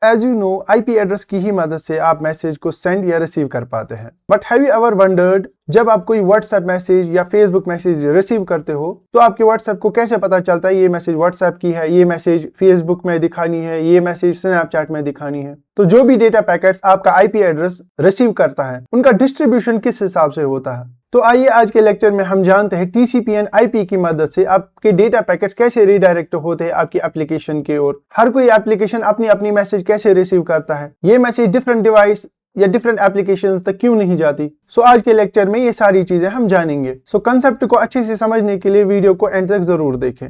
As you know, IP address की ही मदद से आप मैसेज को सेंड या रिसीव कर पाते हैं। But have you ever wondered, जब आप कोई व्हाट्सएप मैसेज या फेसबुक मैसेज रिसीव करते हो तो आपके व्हाट्सएप को कैसे पता चलता है ये मैसेज व्हाट्सएप की है, ये मैसेज फेसबुक में दिखानी है, ये मैसेज स्नैपचैट में दिखानी है? तो जो भी डेटा पैकेट्स आपका आईपी एड्रेस रिसीव करता है उनका डिस्ट्रीब्यूशन किस हिसाब से होता है। तो आइए आज के लेक्चर में हम जानते हैं टीसीपी एंड आईपी की मदद से आपके डेटा पैकेट्स कैसे रिडायरेक्ट होते हैं आपकी एप्लीकेशन की ओर। हर कोई एप्लीकेशन अपनी अपनी मैसेज कैसे रिसीव करता है, ये मैसेज डिफरेंट डिवाइस या डिफरेंट एप्लीकेशंस तक क्यों नहीं जाती। सो आज के लेक्चर में ये सारी चीजें हम जानेंगे। सो कंसेप्ट को अच्छे से समझने के लिए वीडियो को एंड तक जरूर देखें।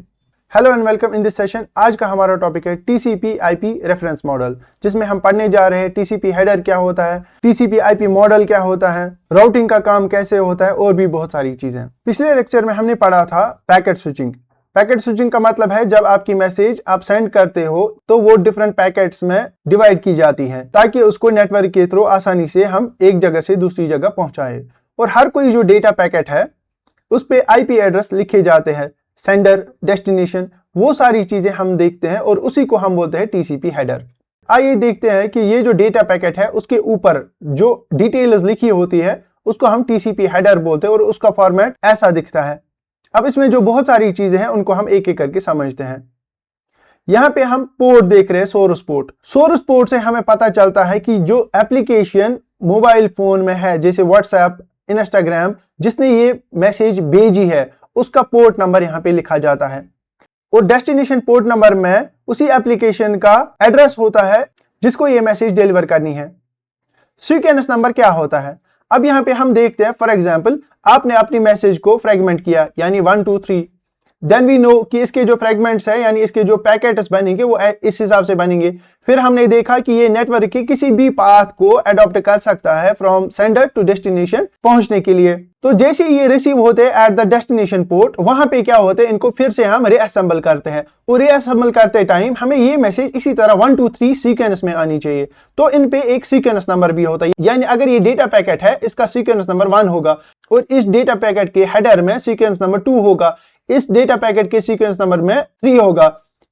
Hello and welcome in this session. आज का हमारा टॉपिक है टीसीपी आईपी रेफरेंस मॉडल, जिसमें हम पढ़ने जा रहे हैं टीसीपी हेडर क्या होता है, टीसीपी आईपी मॉडल क्या होता है, राउटिंग का काम कैसे होता है और भी बहुत सारी चीजें। पिछले लेक्चर में हमने पढ़ा था पैकेट स्विचिंग। पैकेट स्विचिंग का मतलब है जब आपकी मैसेज आप सेंड करते हो तो वो डिफरेंट पैकेट्स में डिवाइड की जाती है ताकि उसको नेटवर्क के थ्रू आसानी से हम एक जगह से दूसरी जगह पहुंचाए। और हर कोई जो डेटा पैकेट है उस पे आईपी एड्रेस लिखे जाते हैं, सेंडर, डेस्टिनेशन, वो सारी चीजें हम देखते हैं और उसी को हम बोलते हैं टीसीपी हेडर। आइए देखते हैं कि ये जो डेटा पैकेट है उसके ऊपर जो डिटेल्स लिखी होती है उसको हम टीसीपी हेडर बोलते हैं और उसका फॉर्मेट ऐसा दिखता है। अब इसमें जो बहुत सारी चीजें हैं उनको हम एक एक करके समझते हैं। यहाँ पे हम पोर्ट देख रहे हैं, सोर्स पोर्ट। सोर्स पोर्ट से हमें पता चलता है कि जो एप्लीकेशन मोबाइल फोन में है जैसे व्हाट्सएप, इंस्टाग्राम, जिसने ये मैसेज भेजी है उसका पोर्ट नंबर यहाँ पे लिखा जाता है। और डेस्टिनेशन पोर्ट नंबर में उसी एप्लीकेशन का एड्रेस होता है जिसको ये मैसेज डिलीवर करनी है। सीक्वेंस नंबर क्या होता है, अब यहाँ पे हम देखते हैं। फॉर एग्जांपल, आपने अपनी मैसेज को फ्रेगमेंट किया यानी 1 2 3, देन वी नो कि इसके जो फ्रेगमेंट्स है यानी इसके जो पैकेट्स बनेंगे वो इस हिसाब से बनेंगे। फिर हमने देखा कि ये नेटवर्क के किसी भी पाथ को अडॉप्ट कर सकता है फ्रॉम सेंडर टू डेस्टिनेशन पहुंचने के लिए। तो जैसे ये रिसीव होते हैं एट द डेस्टिनेशन पोर्ट, वहां पे क्या होते हैं, इनको फिर से हम रीअसेंबल करते हैं और रीअसेंबल करते टाइम हमें ये मैसेज इसी तरह 1 2 3 सीक्वेंस में आनी चाहिए। तो इन पे एक सीक्वेंस नंबर भी होता है, यानी अगर ये डेटा पैकेट है इसका सीक्वेंस नंबर 1 होगा और इस डेटा पैकेट के हेडर में सीक्वेंस नंबर 2 होगा, इस डेटा पैकेट के सीक्वेंस नंबर में 3 होगा।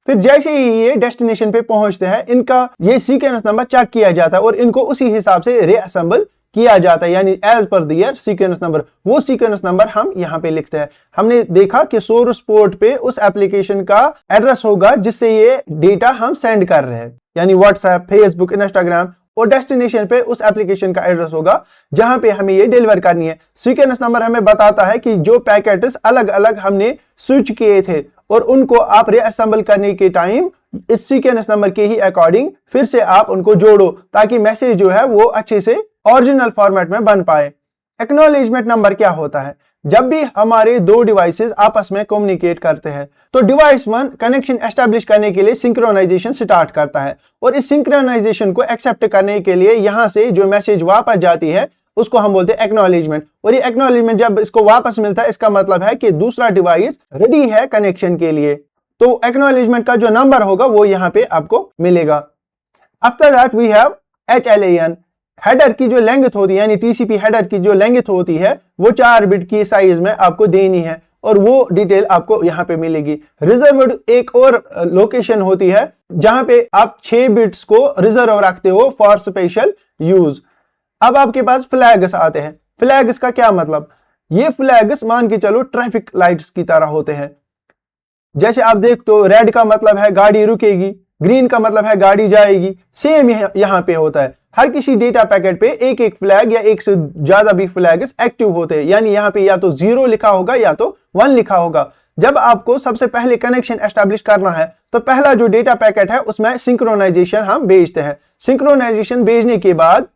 फिर जैसे ही ये डेस्टिनेशन पे पहुंचते हैं इनका ये सीक्वेंस नंबर चेक किया जाता है और इनको उसी हिसाब से रीअसेंबल किया जाता है, यानी एज पर दियर सीक्वेंस नंबर। वो सीक्वेंस नंबर हम यहाँ पे लिखते हैं। हमने देखा कि सोर्स पोर्ट पे उस एप्लीकेशन का एड्रेस होगा जिससे ये डेटा हम सेंड कर रहे हैं, यानी व्हाट्सएप, फेसबुक, इंस्टाग्राम, और डेस्टिनेशन पे उस एप्लीकेशन का एड्रेस होगा जहां पे हमें ये डिलीवर करनी है। सीक्वेंस नंबर हमें बताता है कि जो पैकेट्स अलग अलग हमने स्विच किए थे और उनको आप रीअसेंबल करने के टाइम इस सीक्वेंस नंबर के ही अकॉर्डिंग फिर से आप उनको जोड़ो ताकि मैसेज जो है वो अच्छे से ओरिजिनल फॉर्मेट में बन पाए। एक्नॉलेजमेंट नंबर क्या होता है, जब भी हमारे दो डिवाइसेस आपस में कम्युनिकेट करते हैं तो डिवाइस 1 कनेक्शन एस्टेब्लिश करने के लिए सिंक्रोनाइजेशन स्टार्ट करता है और इस सिंक्रोनाइजेशन को एक्सेप्ट करने के लिए यहां से जो मैसेज वापस जाती है उसको हम बोलते हैं एक्नॉलेजमेंट। और ये एक्नॉलेजमेंट जब इसको वापस मिलता है इसका मतलब है कि दूसरा डिवाइस रेडी है कनेक्शन के लिए। तो एक्नॉलेजमेंट का जो नंबर होगा वो यहाँ पे आपको मिलेगा। After that we have HLAN। Header की जो लेंथ होती है यानी टीसीपी हेडर की जो लेंथ होती है वो 4 बिट की साइज में आपको देनी है और वो डिटेल आपको यहाँ पे मिलेगी। रिजर्व्ड एक और लोकेशन होती है जहां पे आप 6 बिट्स को रिजर्व रखते हो फॉर स्पेशल यूज। अब आपके पास फ्लैग्स आते हैं। फ्लैग्स का क्या मतलब, ये फ्लैग्स मान के चलो ट्रैफिक लाइट्स की तरह होते हैं। जैसे आप देख तो रेड का मतलब है गाड़ी रुकेगी, ग्रीन का मतलब है गाड़ी जाएगी। सेम यहाँ पे होता है, हर किसी डेटा पैकेट पे एक एक फ्लैग या एक से ज्यादा भी फ्लैग्स एक्टिव होते हैं, यानी यहाँ पे या तो 0 लिखा होगा या तो 1 लिखा होगा। जब आपको सबसे पहले कनेक्शन एस्टेब्लिश करना है तो पहला जो डेटा पैकेट है उसमें सिंक्रोनाइजेशन हम भेजते हैं। सिंक्रोनाइजेशन भेजने के बाद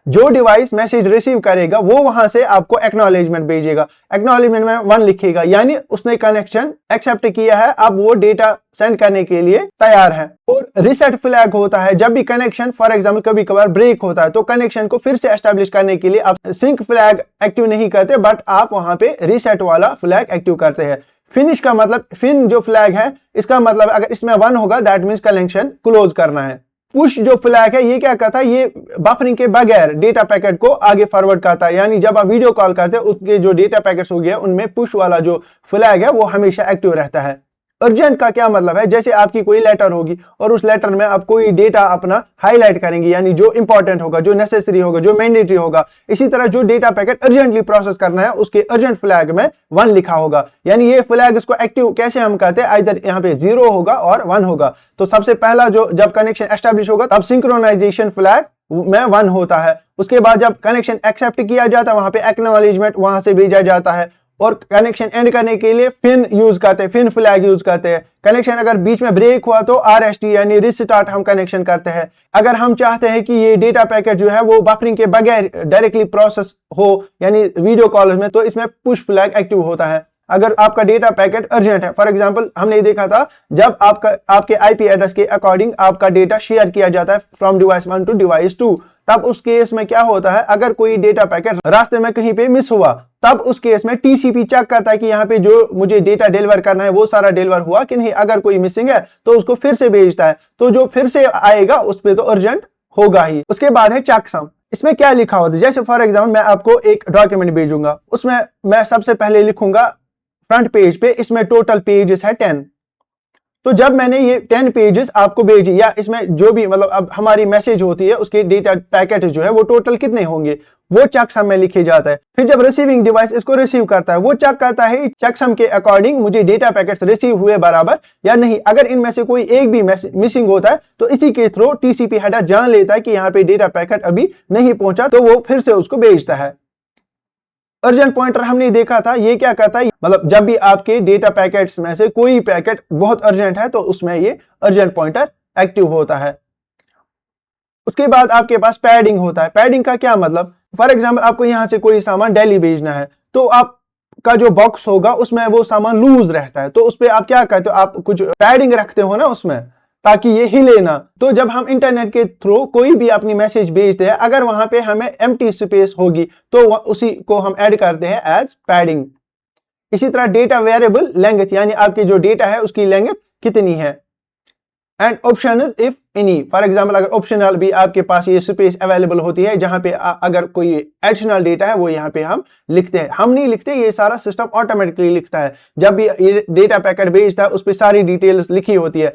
जो डिवाइस मैसेज रिसीव करेगा वो वहां से आपको एक्नॉलेजमेंट भेजेगा। एक्नॉलेजमेंट में 1 लिखेगा, यानी उसने कनेक्शन एक्सेप्ट किया है, अब वो डेटा सेंड करने के लिए तैयार है। और रीसेट फ्लैग होता है जब भी कनेक्शन फॉर एग्जांपल कभी कभार ब्रेक होता है तो कनेक्शन को फिर से एस्टेब्लिश करने के लिए आप सिंक फ्लैग एक्टिव नहीं करते बट आप वहां पे रीसेट वाला फ्लैग एक्टिव करते हैं। फिनिश का मतलब, फिन जो फ्लैग है इसका मतलब अगर इसमें 1 होगा दैट मींस कनेक्शन क्लोज करना है। पुश जो फ्लैग है ये क्या करता है, ये बफरिंग के बगैर डेटा पैकेट को आगे फॉरवर्ड करता है, यानी जब आप वीडियो कॉल करते हैं उसके जो डेटा पैकेट्स हो गया उनमें पुश वाला जो फ्लैग है वो हमेशा एक्टिव रहता है। अर्जेंट का क्या मतलब है, जैसे आपकी कोई लेटर होगी और उस लेटर में आप कोई डेटा अपना हाईलाइट करेंगे, यानी जो इंपॉर्टेंट होगा, जो नेसेसरी होगा, जो मैंडेटरी होगा, इसी तरह जो डेटा पैकेट अर्जेंटली प्रोसेस करना है उसके अर्जेंट फ्लैग में 1 लिखा होगा। यानी ये फ्लैग इसको एक्टिव कैसे हम कहते हैं, आइदर यहाँ पे 0 होगा और 1 होगा। तो सबसे पहला जो जब कनेक्शन एस्टेब्लिश होगा तब सिंक्रोनाइजेशन फ्लैग में 1 होता है। उसके बाद जब कनेक्शन एक्सेप्ट किया जाता है वहां पे एक्नॉलेजमेंट वहां से भेजा जाता है, और कनेक्शन एंड करने के लिए फिन यूज करते हैं, फिन फ्लैग यूज करते हैं। कनेक्शन अगर बीच में ब्रेक हुआ तो RST यानी रिस्टार्ट हम कनेक्शन करते हैं। अगर हम चाहते हैं कि ये डेटा पैकेट जो है वो बफरिंग के बगैर डायरेक्टली प्रोसेस हो यानी वीडियो कॉल में, तो इसमें पुश फ्लैग एक्टिव होता है। अगर आपका डेटा पैकेट अर्जेंट है, फॉर एग्जांपल हमने देखा था जब आपके IP एड्रेस के अकॉर्डिंग आपका डेटा शेयर किया जाता है फ्रॉम डिवाइस 1 टू डिवाइस 2, तब उस केस में क्या होता है, अगर कोई डेटा पैकेट रास्ते में कहीं पे मिस हुआ तब उस केस में TCP चेक करता है कि यहाँ पे जो मुझे डेटा डिलीवर करना है वो सारा डिलीवर हुआ कि नहीं। अगर कोई मिसिंग है तो उसको फिर से भेजता है, तो जो फिर से आएगा उस पर तो अर्जेंट होगा ही। उसके बाद है चेकसम। इसमें क्या लिखा होता है, जैसे फॉर एग्जाम्पल मैं आपको एक डॉक्यूमेंट भेजूंगा, उसमें मैं सबसे पहले लिखूंगा फ्रंट पेज पे इसमें टोटल पेजेस है 10। तो जब मैंने ये 10 पेजेस आपको भेजी, या इसमें जो भी मतलब अब हमारी मैसेज होती है उसके डेटा पैकेट जो है वो टोटल कितने होंगे वो चेकसम में लिखे जाता है। फिर जब रिसीविंग डिवाइस इसको रिसीव करता है वो चेक करता है चेकसम के अकॉर्डिंग मुझे डेटा पैकेट्स रिसीव हुए बराबर या नहीं। अगर इनमें से कोई एक भी मिसिंग होता है तो इसी के थ्रू TCP हेडर जान लेता है कि यहाँ पे डेटा पैकेट अभी नहीं पहुंचा, तो वो फिर से उसको भेजता है। अर्जेंट पॉइंटर हमने देखा था, ये क्या करता है, मतलब जब भी आपके डेटा पैकेट्स में से कोई पैकेट बहुत अर्जेंट है तो उसमें ये अर्जेंट पॉइंटर एक्टिव होता है। उसके बाद आपके पास पैडिंग होता है। पैडिंग का क्या मतलब, फॉर एग्जांपल आपको यहां से कोई सामान दिल्ली भेजना है तो आपका जो बॉक्स होगा उसमें वो सामान लूज रहता है, तो उस पर आप क्या करते हो, आप कुछ पैडिंग रखते हो ना उसमें ताकि ये हिले ना। तो जब हम इंटरनेट के थ्रू कोई भी अपनी मैसेज भेजते हैं, अगर वहां पे हमें एम्प्टी स्पेस होगी तो उसी को हम ऐड करते हैं एज पैडिंग। इसी तरह डेटा वेरिएबल लेंथ, यानी आपकी जो डेटा है उसकी लेंथ कितनी है। And option if any, for example अगर ऑप्शनल भी आपके पास ये स्पेस अवेलेबल होती है जहां पे अगर कोई एडिशनल डेटा है वो यहाँ पे हम लिखते हैं, हम नहीं लिखते, ये सारा सिस्टम ऑटोमेटिकली लिखता है। जब भी ये डेटा पैकेट भेजता है उस पर सारी डिटेल्स लिखी होती है।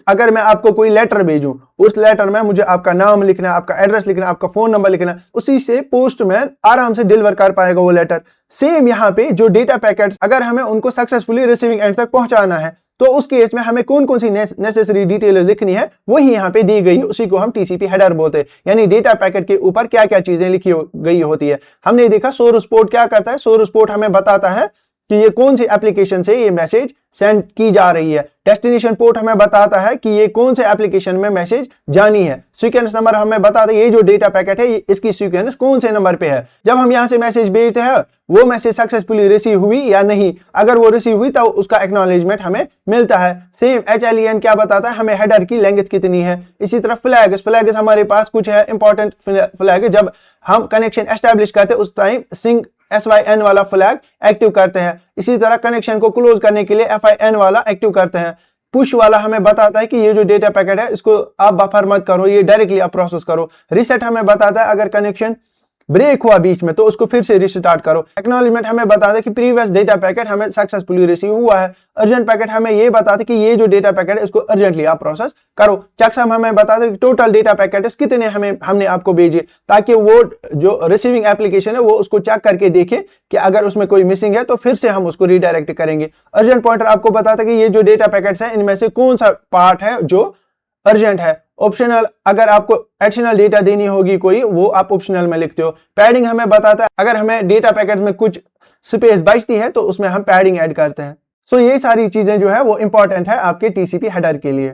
अगर मैं आपको कोई लेटर भेजूं, उस लेटर में मुझे आपका नाम लिखना है, आपका एड्रेस लिखना है, आपका फोन नंबर लिखना है, उसी से पोस्टमैन आराम से डिलीवर कर पाएगा वो लेटर। सेम यहाँ पे जो डेटा पैकेट्स अगर हमें उनको सक्सेसफुली रिसीविंग एंड तक पहुंचाना है तो उस केस में हमें कौन कौन सी नेसेसरी डिटेल लिखनी है वही यहाँ पे दी गई है, उसी को हम TCP हेडर बोलते हैं। यानी डेटा पैकेट के ऊपर क्या क्या चीजें लिखी गई होती है। हमने देखा सोर्स पोर्ट क्या करता है, सोर्स पोर्ट हमें बताता है कि ये कौन सी एप्लीकेशन से ये मैसेज सेंड की जा रही है। डेस्टिनेशन पोर्ट हमें बताता है कि ये कौन से एप्लीकेशन में मैसेज जानी है। सीक्वेंस नंबर हमें बताता है ये जो डेटा पैकेट है इसकी सीक्वेंस कौन से नंबर पे है। जब हम यहां से मैसेज भेजते हैं वो मैसेज सक्सेसफुली रिसीव हुई या नहीं, अगर वो रिसीव हुई तो उसका एक्नॉलेजमेंट हमें मिलता है। सेम HLEN क्या बताता है, हमें हेडर की लेंथ कितनी है। इसी तरह फ्लैग्स हमारे पास कुछ है इंपॉर्टेंट फ्लैग, जब हम कनेक्शन एस्टेब्लिश करते हैं उस टाइम सिंक SYN वाला फ्लैग एक्टिव करते हैं। इसी तरह कनेक्शन को क्लोज करने के लिए FIN वाला एक्टिव करते हैं। पुश वाला हमें बताता है कि ये जो डेटा पैकेट है इसको आप बफर मत करो, ये डायरेक्टली आप प्रोसेस करो। रिसेट हमें बताता है अगर कनेक्शन ब्रेक हुआ बीच में तो उसको फिर से रिस्टार्ट करो। एक्नॉलेजमेंट हमें बताता है कि प्रीवियस डेटा पैकेट हमें सक्सेसफुली रिसीव हुआ है। अर्जेंट पैकेट हमें ये बताता है कि ये जो डेटा पैकेट है इसको अर्जेंटली आप प्रोसेस करो। चेकसम हमें बताता है कि टोटल डेटा पैकेट कितने हमने आपको भेजे, ताकि वो जो रिसीविंग एप्लीकेशन है वो उसको चेक करके देखे कि अगर उसमें कोई मिसिंग है तो फिर से हम उसको रिडायरेक्ट करेंगे। अर्जेंट पॉइंटर आपको बताता है कि ये जो डेटा पैकेट्स है इनमें से कौन सा पार्ट है जो अर्जेंट है। ऑप्शनल, अगर आपको एडिशनल डेटा देनी होगी कोई, वो आप ऑप्शनल में लिखते हो। पैडिंग हमें बताता है अगर हमें डेटा पैकेट में कुछ स्पेस बचती है तो उसमें हम पैडिंग ऐड करते हैं। सो ये सारी चीजें जो है वो इंपॉर्टेंट है आपके TCP हेडर के लिए।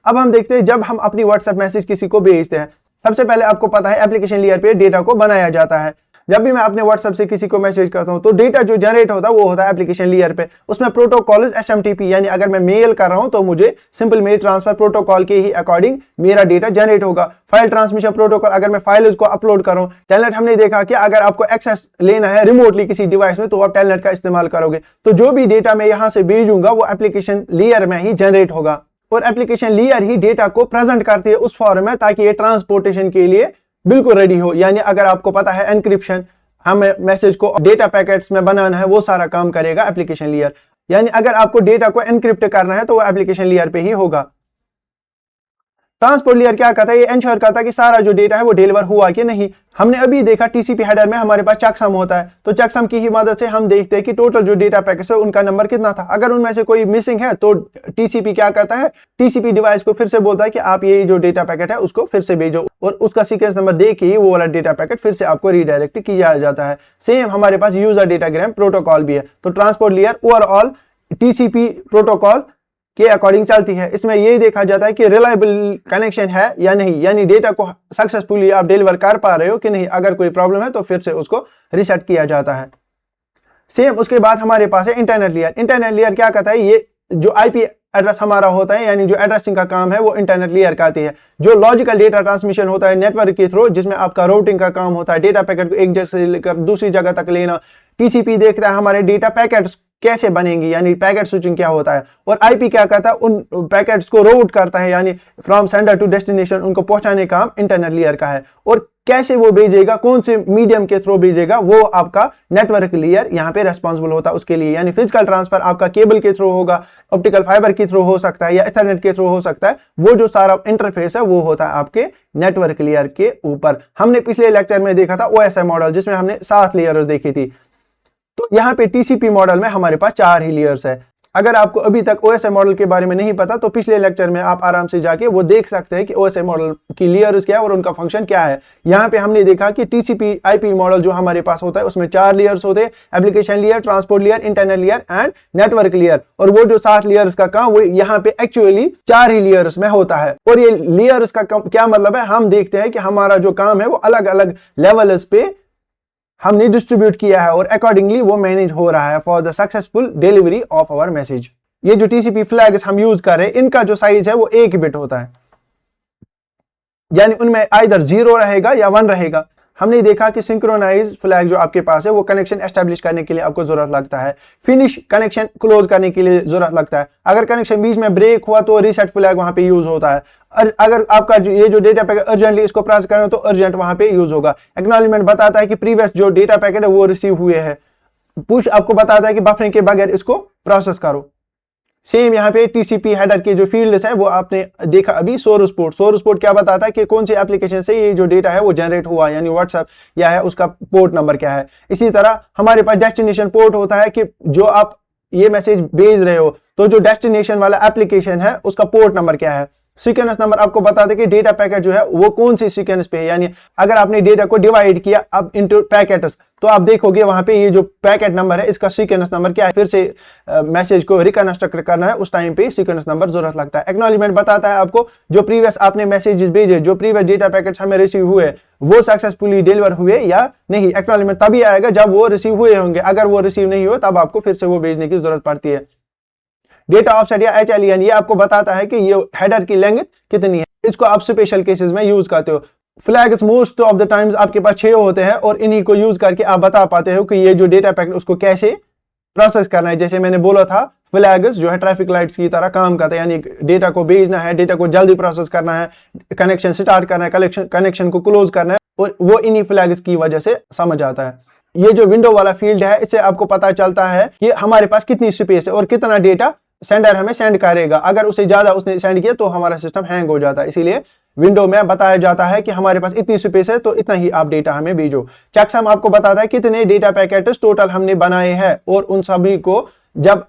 अब हम देखते हैं जब हम अपनी व्हाट्सएप मैसेज किसी को भेजते हैं, सबसे पहले आपको पता है एप्लीकेशन लेयर पे डेटा को बनाया जाता है। जब भी मैं अपने व्हाट्सएप से किसी को मैसेज करता हूं तो डेटा जो जनरेट होता है वो होता है एप्लीकेशन लेयर पे। उसमें प्रोटोकॉल SMTP, यानी अगर मैं मेल कर रहा हूं तो मुझे सिंपल मेल ट्रांसफर प्रोटोकॉल के ही अकॉर्डिंग मेरा डेटा जनरेट होगा। फाइल ट्रांसमिशन प्रोटोकॉल, अगर मैं फाइल उसको अपलोड कर रहा हूं। टेलनेट हमने देखा कि अगर आपको एक्सेस लेना है रिमोटली किसी डिवाइस में तो आप टेलनेट का इस्तेमाल करोगे। तो जो भी डेटा मैं यहां से भेजूंगा वो एप्लीकेशन लेयर में ही जनरेट होगा, और एप्लीकेशन लेयर ही डेटा को प्रेजेंट करती है उस फॉर्म में ताकि ये ट्रांसपोर्टेशन के लिए बिल्कुल रेडी हो। यानी अगर आपको पता है एनक्रिप्शन, हमें मैसेज को डेटा पैकेट्स में बनाना है, वो सारा काम करेगा एप्लीकेशन लेयर। यानी अगर आपको डेटा को एनक्रिप्ट करना है तो वो एप्लीकेशन लेयर पे ही होगा। ट्रांसपोर्ट लेयर क्या करता है, ये इंश्योर करता है कि सारा जो डेटा है वो डिलीवर हुआ कि नहीं। हमने अभी देखा टीसीपी हेडर में हमारे पास चेकसम होता है, तो चेकसम की ही मदद से हम देखते हैं कि टोटल जो डेटा पैकेट्स है उनका नंबर कितना था। अगर उनमें से कोई मिसिंग है तो टीसीपी क्या करता है, टीसीपी डिवाइस को फिर से बोलता है कि आप ये जो डेटा पैकेट है उसको फिर से भेजो, और उसका सीक्वेंस नंबर दे के वो वाला डेटा पैकेट फिर से आपको रीडायरेक्ट किया जाता है। सेम हमारे पास यूजर डेटाग्राम प्रोटोकॉल भी है। तो transport layer overall TCP protocol के अकॉर्डिंग चलती है। इसमें यही देखा जाता है कि रिलायबल कनेक्शन है या नहीं, यानी डेटा को सक्सेसफुली आप डिलीवर कर पा रहे हो कि नहीं। अगर कोई प्रॉब्लम है तो फिर से उसको रिसेट किया जाता है। सेम उसके बाद हमारे पास है इंटरनेट लेयर। इंटरनेट लेयर क्या करता है, ये जो आईपी एड्रेस हमारा होता है, यानी जो एड्रेसिंग का काम है वो इंटरनेट लेयर करती है। जो लॉजिकल डेटा ट्रांसमिशन होता है नेटवर्क के थ्रू, जिसमें आपका राउटिंग का काम होता है, डेटा पैकेट को एक जगह से लेकर दूसरी जगह तक लेना। टीसीपी देखता है हमारे डेटा पैकेट्स कैसे बनेंगे, यानी पैकेट स्विचिंग क्या होता है, और आईपी क्या करता है, उन पैकेट्स को रूट करता है, यानी फ्रॉम सेंडर टू डेस्टिनेशन उनको पहुंचाने का काम इंटरनेट लेयर का है। और कैसे वो भेजेगा, कौन से मीडियम के थ्रू भेजेगा, वो आपका नेटवर्क लेयर यहाँ पे रेस्पॉन्सिबल होता है उसके लिए। यानी फिजिकल ट्रांसफर आपका केबल के थ्रू होगा, ऑप्टिकल फाइबर के थ्रू हो सकता है, या इथरनेट के थ्रू हो सकता है। वो जो सारा इंटरफेस है वो होता है आपके नेटवर्क लेयर के ऊपर। हमने पिछले लेक्चर में देखा था ओएसआई मॉडल, जिसमें हमने 7 लेयर्स देखी थी। तो यहाँ पे टीसीपी मॉडल में हमारे पास 4 ही लेयर्स है। अगर आपको अभी तक ओएसआई मॉडल के बारे में नहीं पता तो पिछले लेक्चर में आप आराम से जाके वो देख सकते हैं कि ओएसआई मॉडल की लेयर्स क्या है और उनका फंक्शन क्या है। यहाँ पे हमने देखा कि टीसीपी आईपी मॉडल जो हमारे पास होता है उसमें 4 लेयर्स होते हैं, application layer, transport layer, internet layer and network layer. और वो जो 7 लेयर्स का काम वो यहाँ पे एक्चुअली 4 ही लेयर्स में होता है। और ये लेयर्स का क्या मतलब है, हम देखते हैं कि हमारा जो काम है वो अलग अलग लेवल्स पे हमने डिस्ट्रीब्यूट किया है और अकॉर्डिंगली वो मैनेज हो रहा है for the successful delivery of our message. ये जो टीसीपी फ्लैग्स हम यूज कर रहे हैं, इनका जो साइज है वो 1 बिट होता है, यानी उनमें आइदर 0 रहेगा या 1 रहेगा। हमने देखा कि सिंक्रोनाइज फ्लैग जो आपके पास है वो कनेक्शन एस्टेब्लिश करने के लिए आपको जरूरत लगता है, फिनिश कनेक्शन क्लोज करने के लिए जरूरत लगता है। अगर कनेक्शन बीच में ब्रेक हुआ तो रीसेट फ्लैग वहां पे यूज होता है। अगर आपका ये जो डेटा पैकेट अर्जेंटली इसको प्रोसेस करना तो अर्जेंट वहां पे यूज होगा। एक्नॉलेजमेंट बताता है कि प्रीवियस जो डेटा पैकेट है वो रिसीव हुए हैं। पुश आपको बताता है कि बफरिंग के बगैर इसको प्रोसेस करो। सेम यहाँ पे टीसीपी हेडर के जो फील्ड्स है वो आपने देखा अभी, सोर्स पोर्ट। सोर्स पोर्ट क्या बताता है कि कौन सी एप्लीकेशन से ये जो डेटा है वो जनरेट हुआ, यानी व्हाट्सएप या है उसका पोर्ट नंबर क्या है। इसी तरह हमारे पास डेस्टिनेशन पोर्ट होता है कि जो आप ये मैसेज भेज रहे हो तो जो डेस्टिनेशन वाला एप्लीकेशन है उसका पोर्ट नंबर क्या है। सीक्वेंस नंबर आपको बताते कि डेटा पैकेट जो है वो कौन सी सीक्वेंस पे है, यानी अगर आपने डेटा को डिवाइड किया अब इनटू पैकेट्स तो आप देखोगे वहां पे ये जो पैकेट नंबर है इसका सीक्वेंस नंबर क्या है। फिर से मैसेज को रिकंस्ट्रक्ट करना है, उस टाइम पे सीक्वेंस नंबर जरूरत लगता है। एक्नॉलेजमेंट बताता है आपको जो प्रीवियस आपने मैसेजेस भेजे, जो प्रीवियस डेटा पैकेट्स हमें रिसीव हुए वो सक्सेसफुली डिलीवर हुए या नहीं। एक्नॉलेजमेंट तभी आएगा जब वो रिसीव हुए होंगे, अगर वो रिसीव नहीं हुए तब आपको फिर से वो भेजने की जरूरत पड़ती है। डेटा ऑफसेट या एचएलईएन ये आपको बताता है कि ये हेडर की लेंथ कितनी है। इसको आप स्पेशल केसेस में यूज करते हो। Flags most of the times आपके पास 6 होते हैं और इन्हीं को यूज करके आप बता पाते हो कि ये जो डेटा पैकेट उसको कैसे प्रोसेस करना है। जैसे मैंने बोला था फ्लैग्स जो है ट्रैफिक लाइट्स की तरह काम करता है, यानी डेटा को भेजना है, डेटा को जल्दी प्रोसेस करना है, कनेक्शन स्टार्ट करना है, कनेक्शन को क्लोज करना है, और वो इन्हीं फ्लैग्स की वजह से समझ आता है। ये जो विंडो वाला फील्ड है इससे आपको पता चलता है कि हमारे पास कितनी स्पेस है और कितना डेटा सेंडर हमें सेंड करेगा। अगर उससे ज्यादा उसने सेंड किया तो हमारा सिस्टम हैंग हो जाता है। इसीलिए विंडो में बताया जाता है कि हमारे पास इतनी स्पेस है तो इतना ही आप डेटा हमें भेजो। चेकसम आपको बताता है कितने डेटा पैकेट्स टोटल हमने बनाए हैं और उन सभी को जब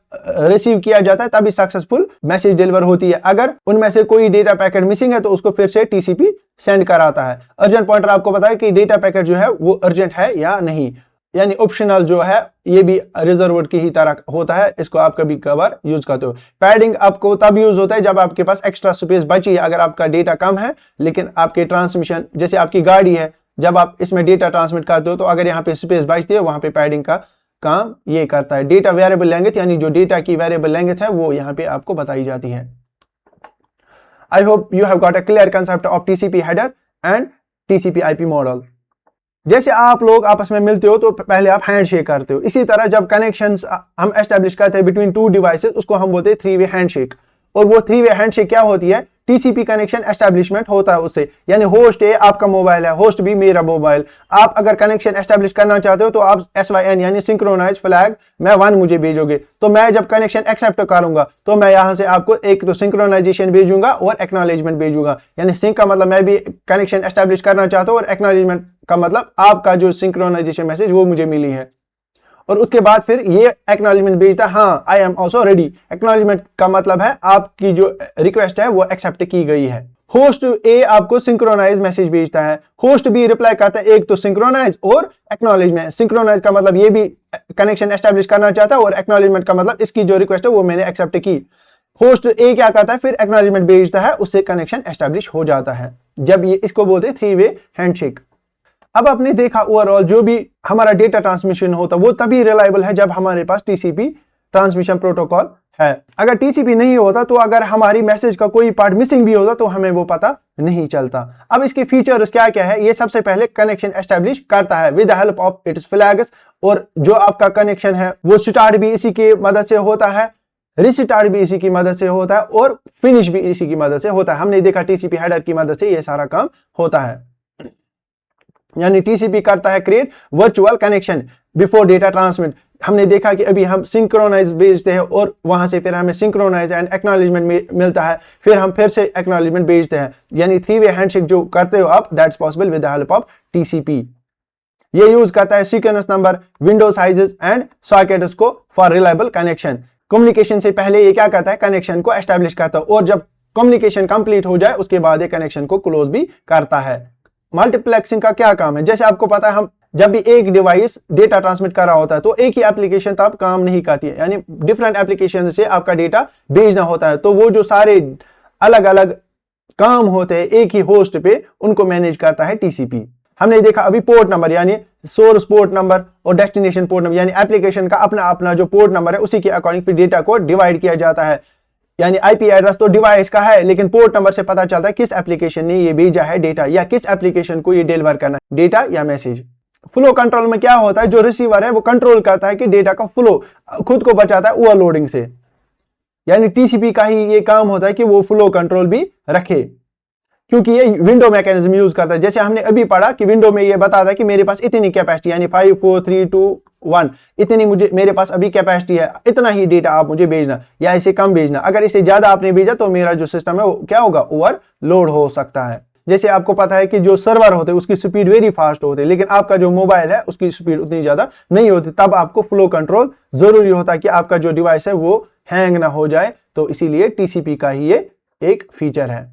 रिसीव किया जाता है तभी सक्सेसफुल मैसेज डिलीवर होती है। अगर उनमें से कोई डेटा पैकेट मिसिंग है तो उसको फिर से टीसीपी सेंड कराता है। अर्जेंट पॉइंटर आपको बताया कि डेटा पैकेट जो है वो अर्जेंट है या नहीं, यानी ऑप्शनल जो है ये भी रिजर्व्ड की ही तरह होता है, इसको आप कभी कभार यूज करते हो। पैडिंग आपको तब यूज होता है जब आपके पास एक्स्ट्रा स्पेस बची है, अगर आपका डेटा कम है लेकिन आपके ट्रांसमिशन, जैसे आपकी गाड़ी है, जब आप इसमें डेटा ट्रांसमिट करते हो तो अगर यहाँ पे स्पेस बचती है वहां पे पैडिंग का काम ये करता है। डेटा वेरिएबल लेंथ, यानी जो डेटा की वेरिएबल लेंथ है वो यहाँ पे आपको बताई जाती है। I hope you have got a clear concept of TCP header and TCP IP model. जैसे आप लोग आपस में मिलते हो तो पहले आप हैंडशेक करते हो, इसी तरह जब कनेक्शंस हम एस्टेब्लिश करते हैं बिटवीन 2 डिवाइसेस उसको हम बोलते हैं 3 वे हैंडशेक। और वो 3 वे हैंडशेक क्या होती है, टीसीपी कनेक्शन एस्टेब्लिशमेंट होता है उससे। यानी होस्ट ए आपका मोबाइल है, होस्ट बी मेरा मोबाइल। आप अगर कनेक्शन एस्टेब्लिश करना चाहते हो तो आप SYN यानी सिंक्रोनाइज फ्लैग मैं 1 मुझे भेजोगे, तो मैं जब कनेक्शन एक्सेप्ट करूंगा तो मैं यहां से आपको एक तो सिंक्रोनाइजेशन भेजूंगा और एक्नॉलेजमेंट भेजूंगा। यानी सिंक का मतलब मैं भी कनेक्शन एस्टेब्लिश करना चाहता हूं और एक्नॉलेजमेंट का मतलब आपका जो सिंक्रोनाइजेशन मैसेज वो मुझे मिली है। और उसके बाद फिर ये एक्नॉलेजमेंट भेजता है, हाँ I am also ready. Acknowledgement का मतलब है आपकी जो रिक्वेस्ट है वो एक्सेप्ट की गई है। होस्ट ए आपको सिंक्रोनाइज मैसेज भेजता है, होस्ट बी रिप्लाई करता है एक तो सिंक्रोनाइज और एक्नॉलेजमेंट। सिंक्रोनाइज का मतलब ये भी कनेक्शन एस्टेब्लिश करना चाहता है और एक्नॉलेजमेंट का मतलब इसकी जो रिक्वेस्ट है वो मैंने एक्सेप्ट की। होस्ट ए क्या करता है, फिर एक्नॉलेजमेंट भेजता है, उससे कनेक्शन एस्टेब्लिश हो जाता है। जब ये इसको बोलते हैं 3-वे हैंडशेक। अब आपने देखा ओवरऑल जो भी हमारा डेटा ट्रांसमिशन होता है वो तभी रिलायबल है जब हमारे पास टीसीपी ट्रांसमिशन प्रोटोकॉल है। अगर टीसीपी नहीं होता तो अगर हमारी मैसेज का कोई पार्ट मिसिंग भी होता तो हमें वो पता नहीं चलता। अब इसके फीचर्स क्या क्या है, ये सबसे पहले कनेक्शन एस्टेब्लिश करता है with the help of its flags, और जो आपका कनेक्शन है वो स्टार्ट भी इसी की मदद से होता है, रिस्टार्ट भी इसी की मदद से होता है और फिनिश भी इसी की मदद से होता है। हमने देखा टीसीपी हेडर की मदद से ये सारा काम होता है। यानी टीसीपी करता है create virtual connection before data transmit. हमने देखा कि अभी हम सिंक्रोनाइज भेजते हैं और वहां से फिर हमें सिंक्रोनाइज एंड एक्नॉलेजमेंट मिलता है, फिर हम फिर से एक्नॉलेजमेंट भेजते हैं। यानी 3-वे हैंडशेक जो करते हो आप, that's possible with the help of TCP. ये यूज करता है sequence number, window sizes and sockets को फॉर रिलायबल कनेक्शन। कम्युनिकेशन से पहले ये क्या करता है, कनेक्शन को एस्टेब्लिश करता है, और जब कम्युनिकेशन कंप्लीट हो जाए उसके बाद ये कनेक्शन को क्लोज भी करता है। मल्टीप्लेक्सिंग का क्या काम है, जैसे आपको पता है हम जब भी एक डिवाइस डेटा ट्रांसमिट कर रहा होता है तो एक ही एप्लीकेशन तब काम नहीं करती है, यानी डिफरेंट एप्लीकेशन से आपका डेटा भेजना होता है, तो वो जो सारे अलग अलग काम होते हैं एक ही होस्ट पे उनको मैनेज करता है टीसीपी। हमने देखा अभी पोर्ट नंबर यानी सोर्स पोर्ट नंबर और डेस्टिनेशन पोर्ट नंबर, यानी एप्लीकेशन का अपना अपना जो पोर्ट नंबर है उसी के अकॉर्डिंग फिर डेटा को डिवाइड किया जाता है। यानी आईपी एड्रेस तो डिवाइस का है लेकिन पोर्ट नंबर से पता चलता है किस एप्लीकेशन ने ये भेजा है डेटा, या किस एप्लीकेशन को ये डिलीवर करना है डेटा या मैसेज। फ्लो कंट्रोल में क्या होता है, जो रिसीवर है वो कंट्रोल करता है कि डेटा का फ्लो, खुद को बचाता है ओवरलोडिंग से। यानी टीसीपी का ही ये काम होता है कि वो फ्लो कंट्रोल भी रखे, क्योंकि ये विंडो मैकेनिज्म यूज करता है। जैसे हमने अभी पढ़ा कि विंडो में ये बताता है कि मेरे पास इतनी कैपेसिटी यानी 5 4 3 2 1 इतनी मुझे मेरे पास अभी कैपेसिटी है, इतना ही डेटा आप मुझे भेजना या इसे कम भेजना। अगर इसे ज्यादा आपने भेजा तो मेरा जो सिस्टम है वो क्या होगा, ओवरलोड हो सकता है। जैसे आपको पता है कि जो सर्वर होते हैं उसकी स्पीड वेरी फास्ट होती है, लेकिन आपका जो मोबाइल है उसकी स्पीड उतनी ज्यादा नहीं होती, तब आपको फ्लो कंट्रोल जरूरी होता है कि आपका जो डिवाइस है वो हैंग ना हो जाए। तो इसीलिए टीसीपी का ही ये एक फीचर है।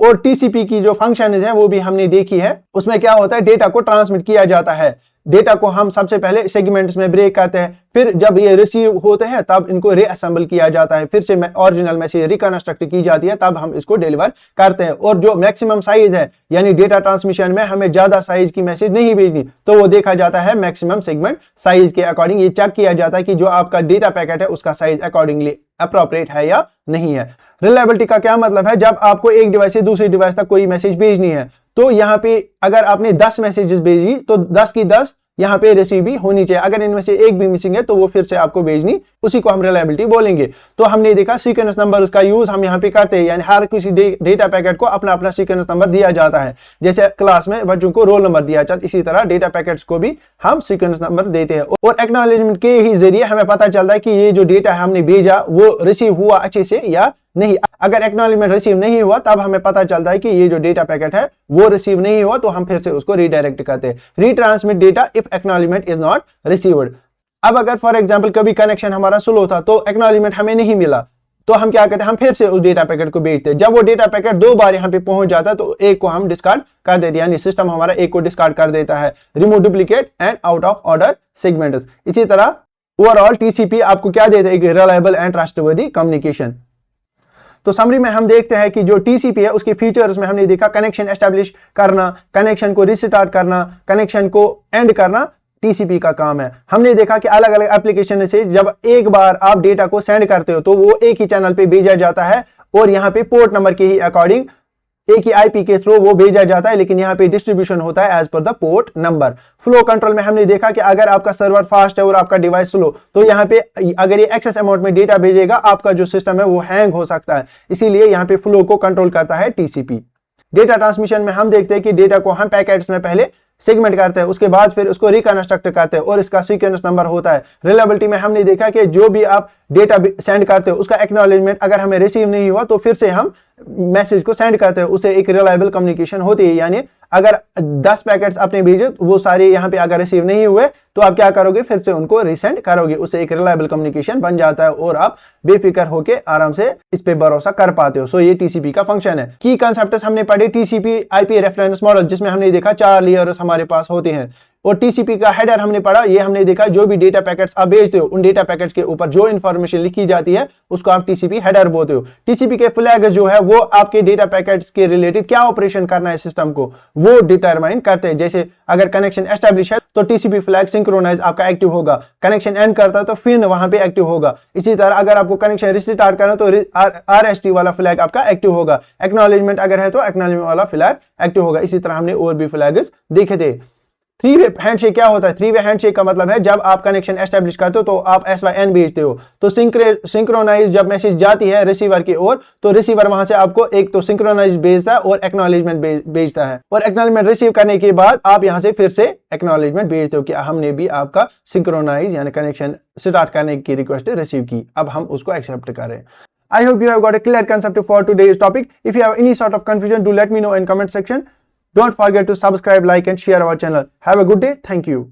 और टीसीपी की जो फंक्शन है वो भी हमने देखी है, उसमें क्या होता है, डेटा को ट्रांसमिट किया जाता है। डेटा को हम सबसे पहले सेगमेंट्स में ब्रेक करते हैं, फिर जब ये रिसीव होते हैं तब इनको रीअसेंबल किया जाता है, फिर से ओरिजिनल मैसेज रिकंस्ट्रक्ट की जाती है, तब हम इसको डिलीवर करते हैं। और जो मैक्सिमम साइज है यानी डेटा ट्रांसमिशन में हमें ज्यादा साइज की मैसेज नहीं भेजनी, तो वो देखा जाता है मैक्सिमम सेगमेंट साइज के अकॉर्डिंग। ये चेक किया जाता है कि जो आपका डेटा पैकेट है उसका साइज अकॉर्डिंगली अप्रोप्रिएट है या नहीं है। रिलायबिलिटी का क्या मतलब है, जब आपको एक डिवाइस से दूसरी डिवाइस तक कोई मैसेज भेजनी है तो यहाँ पे अगर आपने 10 मैसेजेस भेजी तो 10 की 10 यहाँ पे रिसीव भी होनी चाहिए। अगर इनमें से एक भी मिसिंग है तो वो फिर से आपको भेजनी, उसी को हम रिलायबिलिटी बोलेंगे। तो हमने देखा सीक्वेंस नंबर का यूज हम यहाँ पे करते हैं, यानी हर किसी डेटा पैकेट को अपना अपना सीक्वेंस नंबर दिया जाता है। जैसे क्लास में बच्चों को रोल नंबर दिया जाता है, इसी तरह डेटा पैकेट्स को भी हम सीक्वेंस नंबर देते हैं। और एक्नॉलेजमेंट के ही जरिए हमें पता चलता है कि ये जो डेटा हमने भेजा वो रिसीव हुआ अच्छे से या नहीं। अगर एक्नॉलेजमेंट रिसीव नहीं हुआ तब हमें पता चलता है कि ये जो डेटा पैकेट है वो रिसीव नहीं हुआ, तो हम फिर से उसको रीडायरेक्ट करते हैं। Retransmit data if acknowledgement is not received. अब अगर फॉर एग्जांपल कभी कनेक्शन हमारा स्लो था तो एक्नॉलेजमेंट हमें नहीं मिला, तो हम क्या करते हैं, हम फिर से उस डेटा पैकेट को भेजते हैं। जब वो डेटा पैकेट 2 बार यहाँ पे पहुंच जाता है तो एक को हम डिस्कार्ड कर देते हैं, यानी सिस्टम हमारा एक को डिस्कार्ड कर देता है। Remove duplicate and out of order segments. इसी तरह ओवरऑल टीसीपी आपको क्या देता है, एक रिलायबल एंड ट्रस्टवर्दी कम्युनिकेशन। तो समरी में हम देखते हैं कि जो टीसीपी है उसके फीचर्स में हमने देखा कनेक्शन एस्टेब्लिश करना, कनेक्शन को रिस्टार्ट करना, कनेक्शन को एंड करना टीसीपी का काम है। हमने देखा कि अलग अलग एप्लीकेशन से जब एक बार आप डेटा को सेंड करते हो तो वो एक ही चैनल पे भेजा जाता है और यहाँ पे पोर्ट नंबर के ही अकॉर्डिंग एक ही आईपी के थ्रू वो भेजा जाता है, लेकिन यहाँ पे डिस्ट्रीब्यूशन होता है as per the port number. Flow control में हमने देखा कि अगर आपका सर्वर फास्ट है और आपका डिवाइस स्लो, तो यहाँ पे अगर ये एक्सेस अमाउंट में डेटा भेजेगा, आपका जो सिस्टम है वो हैंग हो सकता है। इसीलिए यहाँ पे फ्लो को कंट्रोल करता है टीसीपी। डेटा ट्रांसमिशन में हम देखते हैं कि डेटा को हम पैकेट्स में पहले सेगमेंट करते हैं, उसके बाद फिर उसको रिकंस्ट्रक्ट करते हैं और इसका सीक्वेंस नंबर होता है। रिलायबिलिटी में हमने देखा कि जो भी आप डेटा सेंड करते हो उसका एक्नॉलेजमेंट अगर हमें रिसीव नहीं हुआ तो फिर से हम मैसेज को सेंड करते हैं, उसे एक रिलायबल कम्युनिकेशन होती है। यानी अगर 10 पैकेट्स आपने भेजे, वो सारे यहाँ पे अगर रिसीव नहीं हुए तो आप क्या करोगे, फिर से उनको रिसेंड करोगे, उसे एक रिलायबल कम्युनिकेशन बन जाता है और आप बेफिक्र होके आराम से इस पे भरोसा कर पाते हो। सो ये टीसीपी का फंक्शन है। की कंसेप्ट हमने पढ़े टीसीपी आईपी रेफरेंस मॉडल, जिसमें हमने देखा 4 लेयर्स हमारे पास होते हैं। और टीसीपी का हेडर हमने पढ़ा, ये हमने देखा जो भी डेटा पैकेट्स आप भेजते हो उन डेटा पैकेट्स के ऊपर जो इंफॉर्मेशन लिखी जाती है उसको आप टीसीपी हेडर बोलते हो। टीसीपी के फ्लैग जो है वो आपके डेटा पैकेट्स के रिलेटेड क्या ऑपरेशन करना है सिस्टम को, वो डिटरमाइन करते हैं। जैसे अगर कनेक्शन एस्टेब्लिश है तो टीसीपी फ्लैग सिंक्रोनाइज आपका एक्टिव होगा, कनेक्शन एंड करता है तो फिर वहां पे एक्टिव होगा। इसी तरह अगर आपको कनेक्शन रिस्टार्ट करना तो आरएसटी वाला फ्लैग आपका एक्टिव होगा, एक्नॉलेजमेंट अगर है तो एक्नॉलेजमेंट वाला फ्लैग एक्टिव होगा। इसी तरह हमने और भी फ्लैग्स देखे थे। 3-वे हैंडशेक क्या होता है? 3-वे हैंडशेक का मतलब है जब आप कनेक्शन एस्टेब्लिश करते हो तो आप SYN भेजते हो, तो सिंक्रोनाइज जब मैसेज जाती है रिसीवर की ओर तो रिसीवर वहां से आपको एक तो सिंक्रोनाइज भेजता है और एक्नॉलेजमेंट भेजता है, और एक्नॉलेजमेंट रिसीव करने के बाद आप यहां से फिर से एक्नॉलेजमेंट भेजते हो कि हमने भी आपका सिंक्रोनाइज यानी कनेक्शन स्टार्ट करने की रिक्वेस्ट रिसीव की, अब हम उसको एक्सेप्ट करें। I hope you have got a clear concept for today's topic. If you have any sort of confusion, do let me know in comment section. Don't forget to subscribe, like and share our channel. Have a good day. Thank you.